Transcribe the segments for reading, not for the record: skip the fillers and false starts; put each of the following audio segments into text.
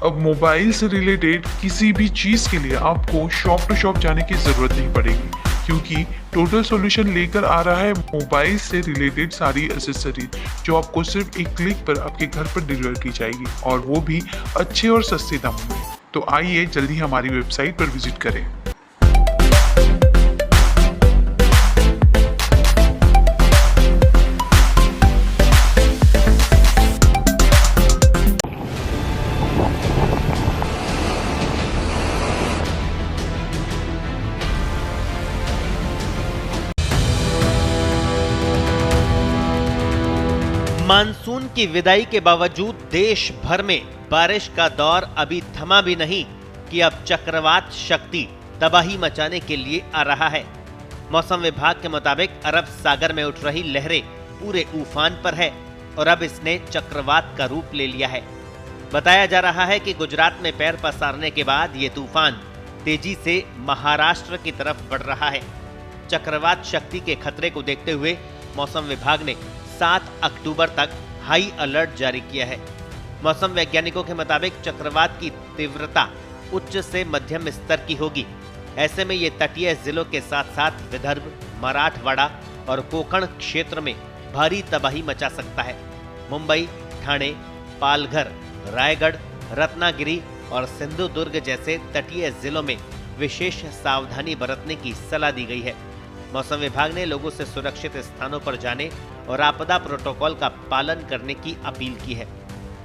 अब मोबाइल से रिलेटेड किसी भी चीज़ के लिए आपको शॉप टू शॉप जाने की ज़रूरत नहीं पड़ेगी, क्योंकि टोटल सॉल्यूशन लेकर आ रहा है मोबाइल से रिलेटेड सारी एसेसरीज, जो आपको सिर्फ एक क्लिक पर आपके घर पर डिलीवर की जाएगी, और वो भी अच्छे और सस्ते दामों में। तो आइए जल्दी हमारी वेबसाइट पर विजिट करें। मानसून की विदाई के बावजूद देश भर में बारिश का दौर अभी थमा भी नहीं कि अब चक्रवात शक्ति तबाही मचाने के लिए आ रहा है। मौसम विभाग के मुताबिक अरब सागर में उठ रही लहरें पूरे उफान पर है और अब इसने चक्रवात का रूप ले लिया है। बताया जा रहा है कि गुजरात में पैर पसारने के बाद ये तूफान तेजी से महाराष्ट्र की तरफ बढ़ रहा है। चक्रवात शक्ति के खतरे को देखते हुए मौसम विभाग ने 7 अक्टूबर तक हाई अलर्ट जारी किया है। मौसम वैज्ञानिकों के मुताबिक चक्रवात की तीव्रता उच्च से मध्यम स्तर की होगी। ऐसे में ये तटीय जिलों के साथ साथ विदर्भ, मराठवाड़ा और कोंकण क्षेत्र में भारी तबाही मचा सकता है। मुंबई, ठाणे, पालघर, रायगढ़, रत्नागिरी और सिंधुदुर्ग जैसे तटीय जिलों में विशेष सावधानी बरतने की सलाह दी गई है। मौसम विभाग ने लोगों से सुरक्षित स्थानों पर जाने और आपदा प्रोटोकॉल का पालन करने की अपील की है।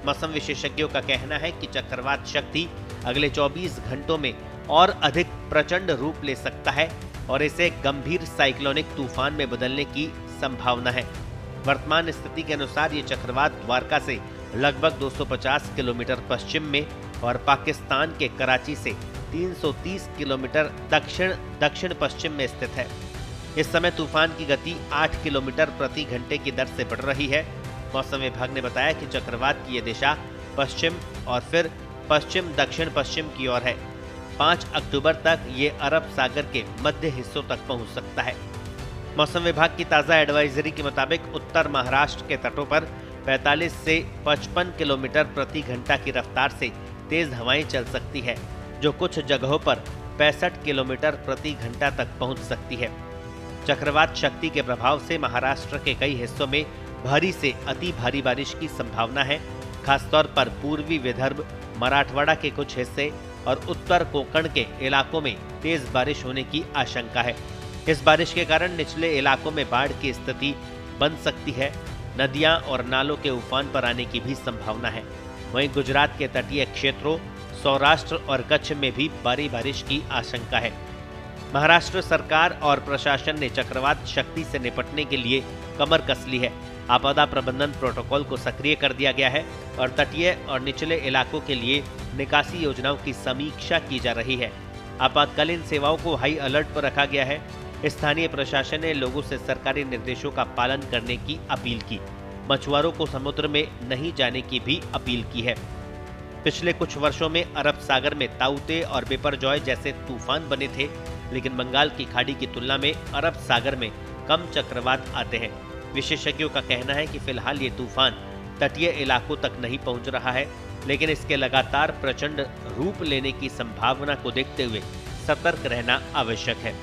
मौसम विशेषज्ञों का कहना है कि चक्रवात शक्ति अगले 24 घंटों में और अधिक प्रचंड रूप ले सकता है और इसे गंभीर साइक्लोनिक तूफान में बदलने की संभावना है। वर्तमान स्थिति के अनुसार ये चक्रवात द्वारका से लगभग 250 किलोमीटर पश्चिम में और पाकिस्तान के कराची से 330 किलोमीटर दक्षिण पश्चिम में स्थित है। इस समय तूफान की गति 8 किलोमीटर प्रति घंटे की दर से बढ़ रही है। मौसम विभाग ने बताया कि चक्रवात की यह दिशा पश्चिम और फिर पश्चिम दक्षिण पश्चिम की ओर है। 5 अक्टूबर तक ये अरब सागर के मध्य हिस्सों तक पहुंच सकता है। मौसम विभाग की ताज़ा एडवाइजरी के मुताबिक उत्तर महाराष्ट्र के तटों पर 45 से 55 किलोमीटर प्रति घंटा की रफ्तार से तेज हवाएं चल सकती है, जो कुछ जगहों पर 65 किलोमीटर प्रति घंटा तक पहुंच सकती है। चक्रवात शक्ति के प्रभाव से महाराष्ट्र के कई हिस्सों में भारी से अति भारी बारिश की संभावना है। खासतौर पर पूर्वी विदर्भ, मराठवाड़ा के कुछ हिस्से और उत्तर कोंकण के इलाकों में तेज बारिश होने की आशंका है। इस बारिश के कारण निचले इलाकों में बाढ़ की स्थिति बन सकती है। नदियां और नालों के उफान पर आने की भी संभावना है। वहीं गुजरात के तटीय क्षेत्रों, सौराष्ट्र और कच्छ में भी भारी बारिश की आशंका है। महाराष्ट्र सरकार और प्रशासन ने चक्रवात शक्ति से निपटने के लिए कमर कस ली है। आपदा प्रबंधन प्रोटोकॉल को सक्रिय कर दिया गया है और तटीय और निचले इलाकों के लिए निकासी योजनाओं की समीक्षा की जा रही है। आपातकालीन सेवाओं को हाई अलर्ट पर रखा गया है। स्थानीय प्रशासन ने लोगों से सरकारी निर्देशों का पालन करने की अपील की। मछुआरों को समुद्र में नहीं जाने की भी अपील की है। पिछले कुछ वर्षों में अरब सागर में ताउते और बिपरजॉय जैसे तूफान बने थे, लेकिन बंगाल की खाड़ी की तुलना में अरब सागर में कम चक्रवात आते हैं। विशेषज्ञों का कहना है कि फिलहाल ये तूफान तटीय इलाकों तक नहीं पहुंच रहा है, लेकिन इसके लगातार प्रचंड रूप लेने की संभावना को देखते हुए सतर्क रहना आवश्यक है।